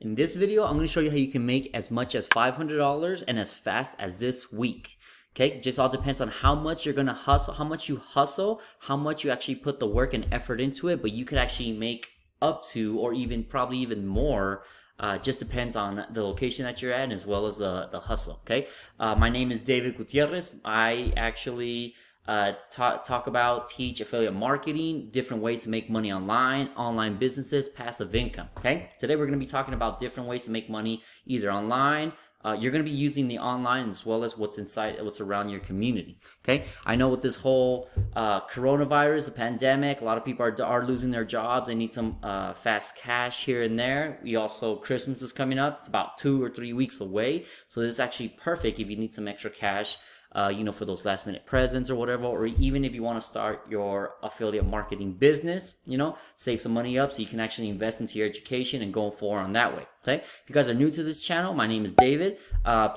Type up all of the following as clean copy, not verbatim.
In this video, I'm going to show you how you can make as much as $500 and as fast as this week. Okay, it just all depends on how much you're going to hustle, how much you hustle, how much you actually put the work and effort into it, but you could actually make up to, or even probably even more. Just depends on the location that you're at as well as the hustle. Okay, my name is David Gutierrez. I actually teach affiliate marketing, different ways to make money online businesses, passive income. Okay, today we're going to be talking about different ways to make money either online. You're going to be using the online as well as what's around your community. Okay, I know with this whole coronavirus, the pandemic, a lot of people are losing their jobs. They need some fast cash here and there. Christmas is coming up. It's about 2 or 3 weeks away, so this is actually perfect if you need some extra cash. For those last minute presents or whatever, or even if you want to start your affiliate marketing business, save some money up so you can actually invest into your education and go forward on that way. Okay. If you guys are new to this channel, my name is David.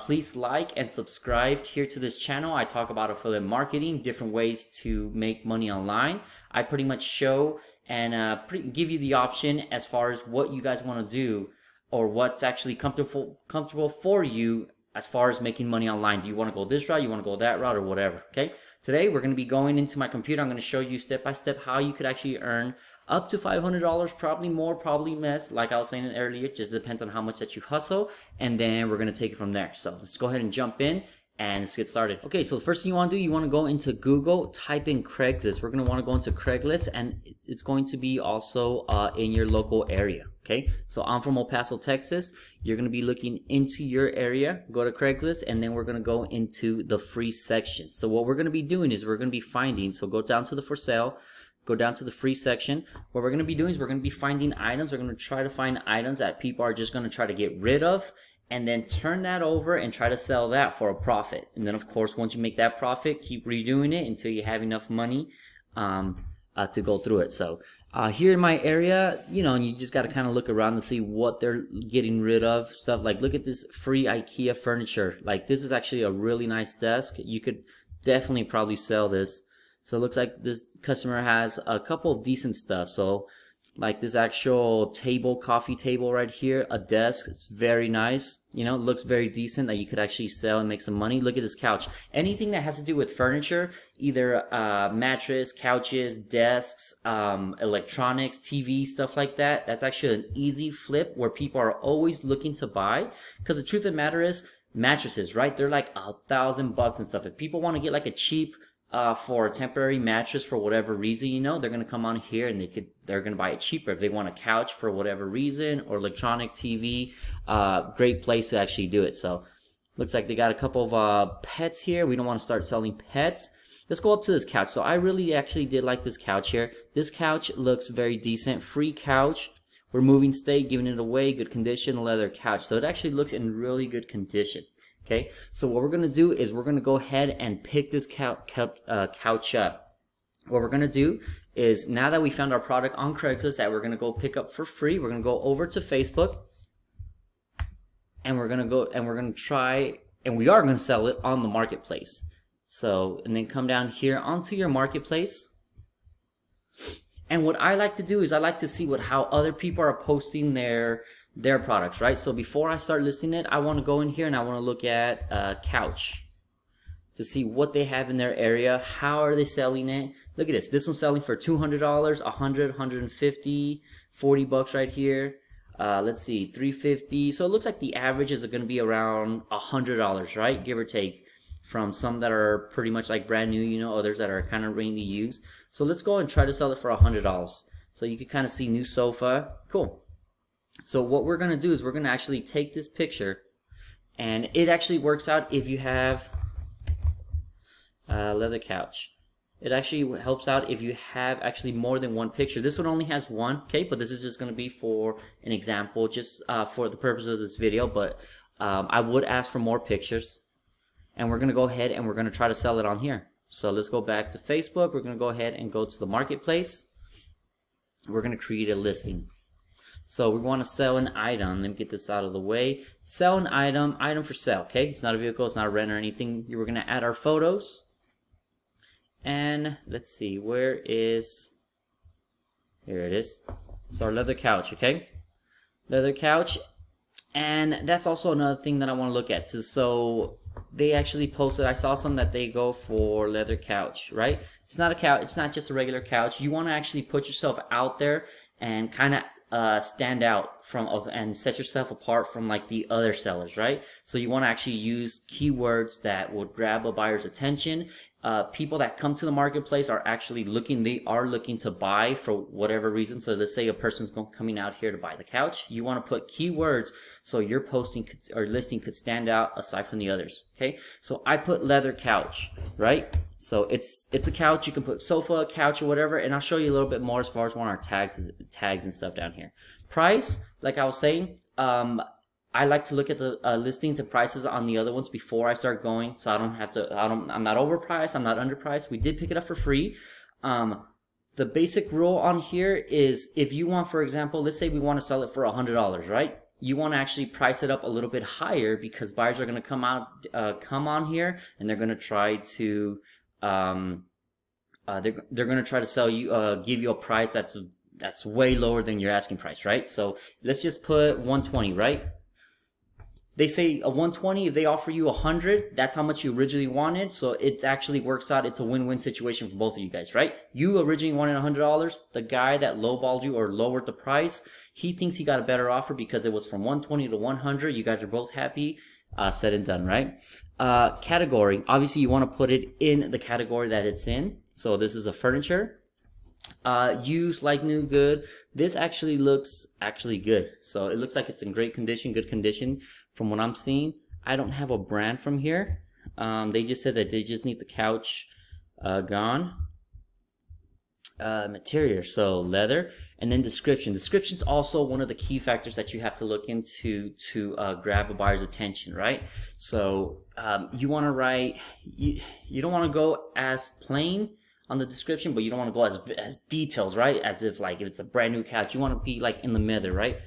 Please like and subscribe here to this channel. I talk about affiliate marketing, different ways to make money online. I pretty much show and give you the option as far as what you guys want to do or what's actually comfortable for you as far as making money online. Do you want to go this route? You want to go that route or whatever? Okay. Today we're going to be going into my computer. I'm going to show you step by step how you could actually earn up to $500, probably more, probably less. Like I was saying earlier, it just depends on how much that you hustle, and then we're going to take it from there. So let's go ahead and jump in and let's get started. Okay, so the first thing you want to do, you want to go into Google, type in Craigslist. We're going to want to go into Craigslist, and it's going to be also in your local area. Okay, so I'm from El Paso, Texas. You're going to be looking into your area, go to Craigslist, and then we're going to go into the free section. So what we're going to be doing is we're going to be finding, so go down to the for sale, go down to the free section. What we're going to be doing is we're going to be finding items. We're going to try to find items that people are just going to try to get rid of, and then turn that over and try to sell that for a profit. And then of course, once you make that profit, keep redoing it until you have enough money to go through it. So here in my area, and you just got to kind of look around to see what they're getting rid of. Stuff like, look at this free IKEA furniture. Like, this is actually a really nice desk. You could definitely probably sell this. So it looks like this customer has a couple of decent stuff. So like this actual table, coffee table right here, a desk. It's very nice. It looks very decent that you could actually sell and make some money. Look at this couch. Anything that has to do with furniture, either mattress, couches, desks, electronics, TV, stuff like that. That's actually an easy flip where people are always looking to buy. Because the truth of the matter is, mattresses, right? They're like $1,000 and stuff. If people want to get like a cheap for a temporary mattress for whatever reason, they're going to come on here and they're going to buy it cheaper. If they want a couch for whatever reason, or electronic TV, great place to actually do it. So looks like they got a couple of pets here. We don't want to start selling pets. Let's go up to this couch. So I really actually did like this couch here. This couch looks very decent. Free couch. We're moving state, giving it away, good condition, leather couch. So it actually looks in really good condition. Okay, so what we're going to do is we're going to go ahead and pick this couch up. What we're going to do is, now that we found our product on Craigslist that we're going to go pick up for free, we're going to go over to Facebook, and we're going to go and we're going to try, and we are going to sell it on the marketplace. So, and then come down here onto your marketplace. And what I like to do is I like to see how other people are posting their products, right? So before I start listing it, I want to go in here and I want to look at couch to see what they have in their area. How are they selling it? Look at this. This one's selling for $200, $100, $150, $40 right here. Let's see, $350. So it looks like the average is going to be around $100, right? Give or take, from some that are pretty much like brand new, others that are kind of mainly used. So let's go and try to sell it for $100. So you can kind of see new sofa. Cool. So what we're going to do is we're going to actually take this picture, and it actually works out if you have a leather couch. It actually helps out if you have actually more than one picture. This one only has one, okay, but this is just going to be for an example, just for the purpose of this video, but I would ask for more pictures. And we're going to go ahead and we're going to try to sell it on here. So let's go back to Facebook. We're going to go ahead and go to the marketplace. We're going to create a listing. So we want to sell an item. Let me get this out of the way. Sell an item for sale. Okay, it's not a vehicle, it's not a rent or anything. We're going to add our photos. And let's see, here it is. It's our leather couch, okay? Leather couch. And that's also another thing that I want to look at. So they actually posted, I saw some that they go for leather couch, right? It's not a couch, it's not just a regular couch. You want to actually put yourself out there and kind of stand out from and set yourself apart from like the other sellers, right? So you want to actually use keywords that would grab a buyer's attention. People that come to the marketplace are actually looking, they are looking to buy for whatever reason. So let's say a person's coming out here to buy the couch. You want to put keywords so your posting or listing could stand out aside from the others. Okay, so I put leather couch, right? So it's a couch. You can put sofa, couch, or whatever, and I'll show you a little bit more as far as one of our tags and stuff down here. Price, like I was saying, I like to look at the listings and prices on the other ones before I start going, so I don't have to. I'm not overpriced. I'm not underpriced. We did pick it up for free. The basic rule on here is if you want, for example, let's say we want to sell it for $100, right? You want to actually price it up a little bit higher because buyers are going to come on here and they're going to try to they're going to try to sell you give you a price that's way lower than your asking price, right? So let's just put 120, right? They say a 120, if they offer you 100, that's how much you originally wanted. So it actually works out. It's a win-win situation for both of you guys, right? You originally wanted $100. The guy that lowballed you or lowered the price, he thinks he got a better offer because it was from 120 to 100. You guys are both happy. Said and done, right? Category. Obviously, you want to put it in the category that it's in. So this is a furniture. Used, like new, good. This actually looks good. So it looks like it's in great condition, good condition from what I'm seeing. I don't have a brand from here. They just said that they just need the couch gone. Material, so leather. And then description. Description is also one of the key factors that you have to look into to grab a buyer's attention, right? So you want to write, you don't want to go as plain on the description, but you don't want to go as details, right? As if like if it's a brand new couch, you want to be like in the middle, right?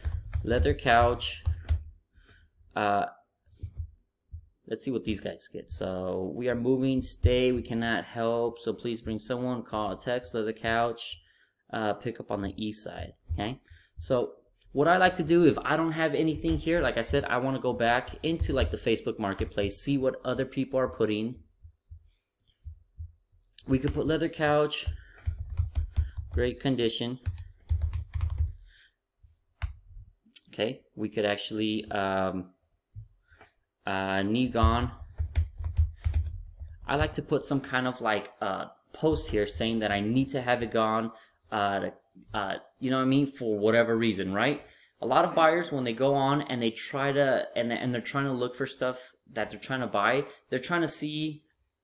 Leather couch. Let's see what these guys get. So we are moving, stay, we cannot help, so please bring someone, call a text, leather couch, pick up on the east side. Okay, so what I like to do if I don't have anything here, like I said, I want to go back into like the Facebook marketplace, see what other people are putting. We could put leather couch, great condition. Okay, we could actually knee gone. I like to put some kind of like post here saying that I need to have it gone, you know what I mean, for whatever reason, right? A lot of buyers, when they go on and they try to and they're trying to look for stuff that they're trying to buy, they're trying to see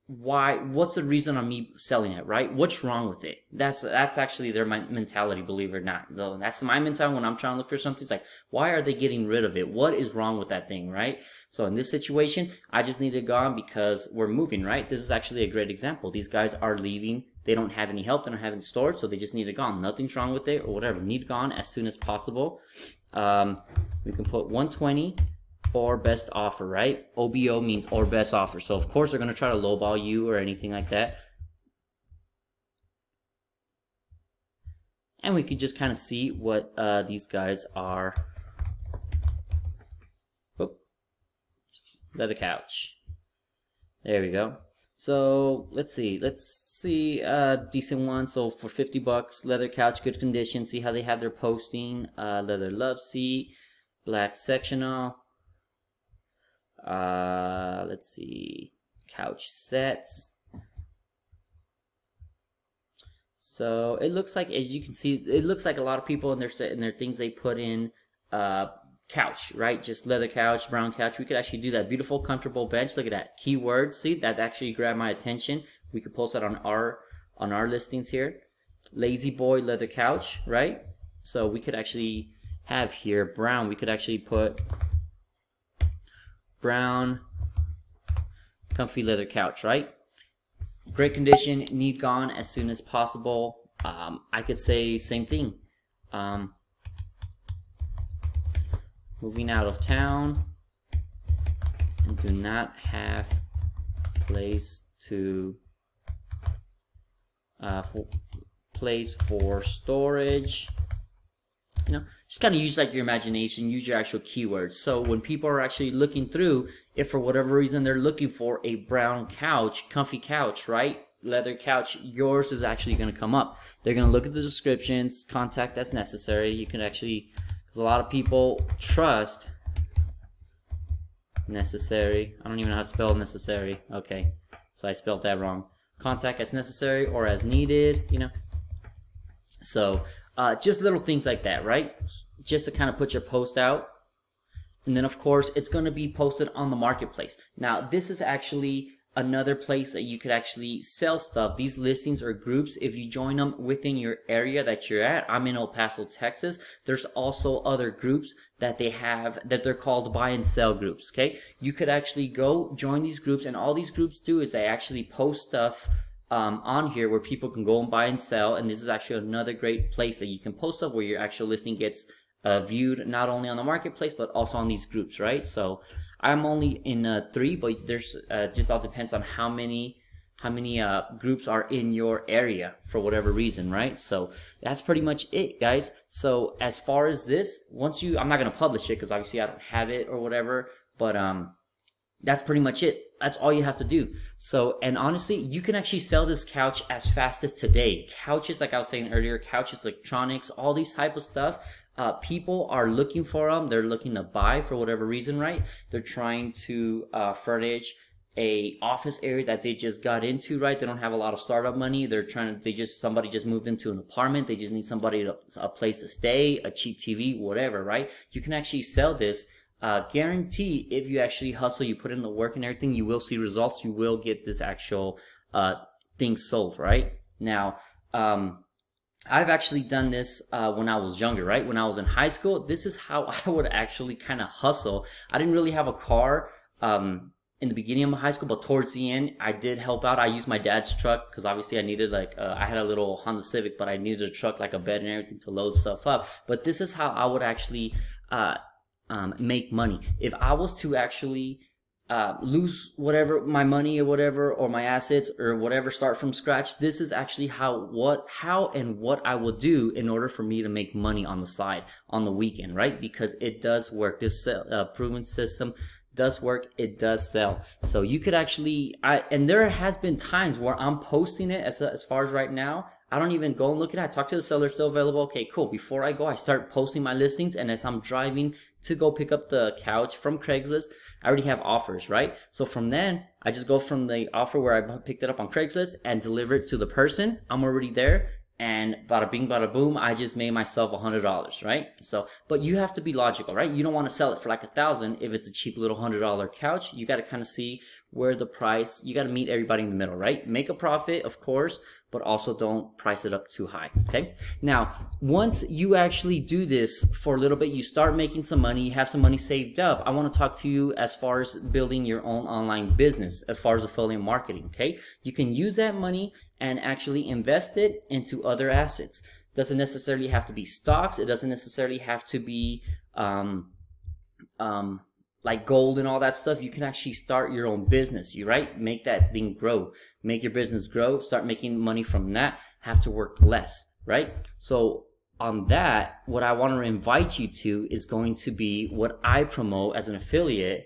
what's the reason on me selling it, right? What's wrong with it? That's actually their mentality, believe it or not. Though that's my mentality when I'm trying to look for something. It's like, why are they getting rid of it? What is wrong with that thing, right? So in this situation, I just need it gone because we're moving, right? This is actually a great example. These guys are leaving. They don't have any help. They don't have any storage, so they just need it gone. Nothing's wrong with it or whatever. Need gone as soon as possible. We can put 120. Or best offer, right? OBO means or best offer. So of course they're going to try to lowball you or anything like that. And we could just kind of see what these guys are. Whoop. Leather couch. There we go. So let's see a decent one. So for 50 bucks, leather couch, good condition. See how they have their posting. Leather love seat, black sectional. Let's see, couch sets. So it looks like, as you can see, it looks like a lot of people in their things they put in couch, right? Just leather couch, brown couch. We could actually do that. Beautiful, comfortable bench. Look at that keyword. See, that actually grabbed my attention. We could post that on our listings here. Lazy boy leather couch, right? So we could actually have here brown. We could actually put brown comfy leather couch, right? Great condition, need gone as soon as possible. I could say same thing. Moving out of town and do not have place to place for storage. You know, just kind of use like your imagination, use your actual keywords. So when people are actually looking through, if for whatever reason they're looking for a brown couch, comfy couch, right? Leather couch, yours is actually going to come up. They're going to look at the descriptions, contact as necessary. You can actually, because a lot of people trust necessary. I don't even know how to spell necessary. Okay, so I spelled that wrong. Contact as necessary or as needed, you know. So just little things like that, right? Just to kind of put your post out. And then of course it's going to be posted on the marketplace. Now this is actually another place that you could actually sell stuff. These listings or groups, if you join them within your area that you're at. I'm in El Paso, Texas. There's also other groups that they have that they're called buy and sell groups. Okay, you could actually go join these groups, and all these groups do is they actually post stuff on here where people can go and buy and sell. And this is actually another great place that you can post stuff where your actual listing gets viewed not only on the marketplace but also on these groups, right? So I'm only in 3, but there's just all depends on how many groups are in your area for whatever reason, right? So that's pretty much it, guys. So as far as this, once you, I'm not gonna publish it because obviously I don't have it or whatever, but that's pretty much it. That's all you have to do. So, and honestly, you can actually sell this couch as fast as today. Couches, like I was saying earlier, couches, electronics, all these type of stuff. People are looking for them. They're looking to buy for whatever reason, right? They're trying to furnish a office area that they just got into, right? They don't have a lot of startup money. They're trying to, somebody just moved into an apartment. They just need somebody a place to stay, a cheap TV, whatever, right? You can actually sell this. Guarantee if you actually hustle, you put in the work and everything, you will see results. You will get this actual thing sold, right? Now, I've actually done this when I was younger, right? When I was in high school, this is how I would actually kind of hustle. I didn't really have a car in the beginning of my high school, but towards the end, I did help out. I used my dad's truck because obviously I needed I had a little Honda Civic, but I needed a truck, like a bed and everything to load stuff up. But this is how I would actually make money. If I was to actually lose whatever my money or whatever, or my assets or whatever, start from scratch, this is actually how and what I will do in order for me to make money on the side on the weekend, right? Because it does work. This proven system does work. It does sell. So you could actually, and there has been times where I'm posting it as far as right now, I don't even go and look at it. I talk to the seller, still available. Okay, cool. Before I go, I start posting my listings. And as I'm driving to go pick up the couch from Craigslist, I already have offers, right? So from then, I just go from the offer where I picked it up on Craigslist and deliver it to the person. I'm already there. And bada bing, bada boom, I just made myself $100, right? So, but you have to be logical, right? You don't want to sell it for like $1,000 if it's a cheap little $100 couch. You got to kind of see where the price, you got to meet everybody in the middle, right? Make a profit, of course, but also don't price it up too high, okay? Now, once you actually do this for a little bit, you start making some money, you have some money saved up. I want to talk to you as far as building your own online business, as far as affiliate marketing, okay? You can use that money and actually invest it into other assets. Doesn't necessarily have to be stocks. It doesn't necessarily have to be like gold and all that stuff. You can actually start your own business, right? Make that thing grow. Make your business grow. Start making money from that. Have to work less, right? So on that, what I want to invite you to is going to be what I promote as an affiliate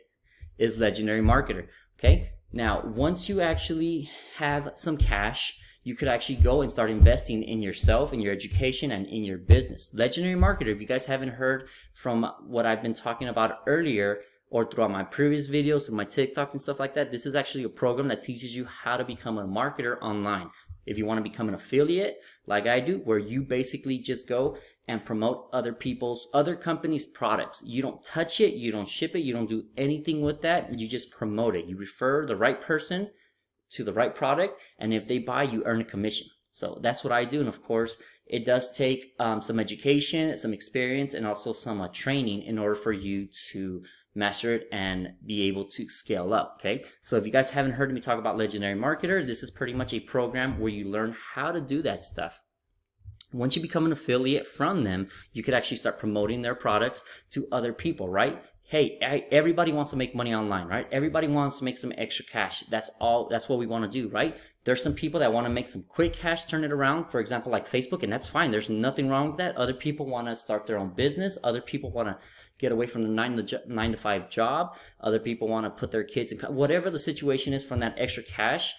is Legendary Marketer, okay? Now, once you actually have some cash, you could actually go and start investing in yourself, in your education, and in your business. Legendary Marketer, if you guys haven't heard from what I've been talking about earlier, or throughout my previous videos, through my TikTok and stuff like that, this is actually a program that teaches you how to become a marketer online. If you want to become an affiliate, like I do, where you basically just go and promote other companies' products. You don't touch it, you don't ship it, you don't do anything with that, you just promote it. You refer the right person to the right product, and if they buy, you earn a commission. So that's what I do, and of course, it does take some education, some experience, and also some training in order for you to master it and be able to scale up, okay? So if you guys haven't heard me talk about Legendary Marketer, this is pretty much a program where you learn how to do that stuff. Once you become an affiliate from them, you could actually start promoting their products to other people, right? hey, everybody wants to make money online, right? Everybody wants to make some extra cash. That's what we want to do, right? There's some people that want to make some quick cash, turn it around, for example, like Facebook, and that's fine. There's nothing wrong with that. Other people want to start their own business. Other people want to get away from the 9 to 5 job. Other people want to put their kids in, whatever the situation is from that extra cash.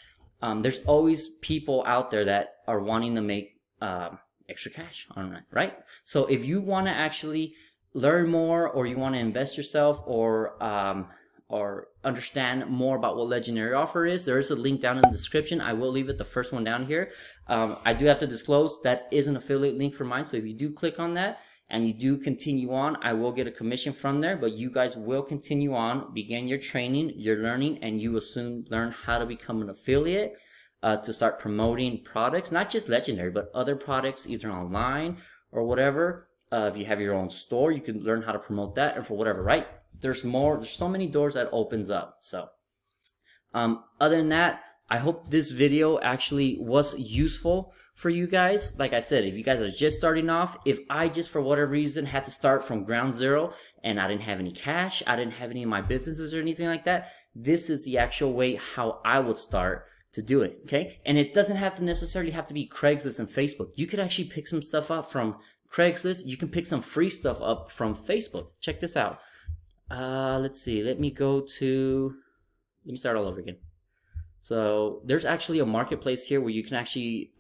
There's always people out there that are wanting to make extra cash on it, right? So if you want to actually learn more, or you want to invest yourself, or understand more about what Legendary Offer is, there is a link down in the description. I will leave it, the first one down here. I do have to disclose that is an affiliate link for mine, so if you do click on that and you do continue on, I will get a commission from there, but you guys will continue on, begin your training, your learning, and you will soon learn how to become an affiliate to start promoting products, not just Legendary, but other products, either online or whatever. If you have your own store, you can learn how to promote that, or for whatever, right? There's so many doors that opens up. So other than that, I hope this video actually was useful for you guys. Like I said, if you guys are just starting off, if I just for whatever reason had to start from ground zero and I didn't have any cash, I didn't have any of my businesses or anything like that, this is the actual way how I would start to do it, okay? And it doesn't have to necessarily have to be Craigslist and Facebook. You could actually pick some stuff up from Craigslist. You can pick some free stuff up from Facebook. Check this out. Let's see. Let me start all over again. So there's actually a marketplace here where you can actually,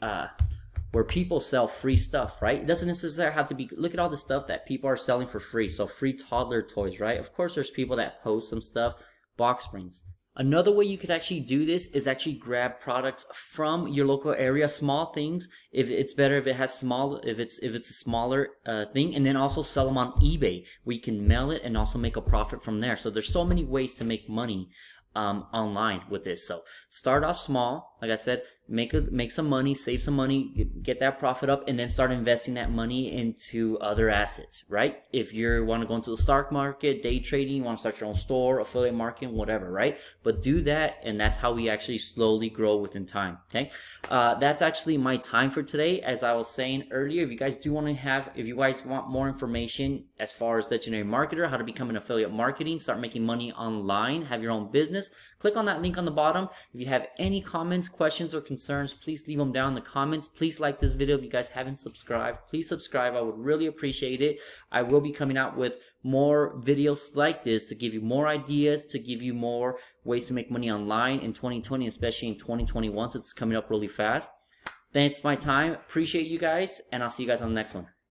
where people sell free stuff, right? It doesn't necessarily have to be, look at all the stuff that people are selling for free. So free toddler toys, right? Of course, there's people that post some stuff, box springs. Another way you could actually do this is actually grab products from your local area, small things. If it's better if it has if it's a smaller thing, and then also sell them on eBay. We can mail it and also make a profit from there. So there's so many ways to make money online with this. So start off small, like I said, make some money, save some money, get that profit up, and then start investing that money into other assets, right? If you want to go into the stock market, day trading, you want to start your own store, affiliate marketing, whatever, right? But do that, and that's how we actually slowly grow within time, okay? That's actually my time for today. As I was saying earlier, if you guys want more information as far as Legendary Marketer, how to become an affiliate marketing, start making money online, have your own business, click on that link on the bottom. If you have any comments, questions, or concerns, please leave them down in the comments. Please like this video. If you guys haven't subscribed, please subscribe. I would really appreciate it. I will be coming out with more videos like this to give you more ideas, to give you more ways to make money online in 2020, especially in 2021, since it's coming up really fast. That's my time. Appreciate you guys, and I'll see you guys on the next one.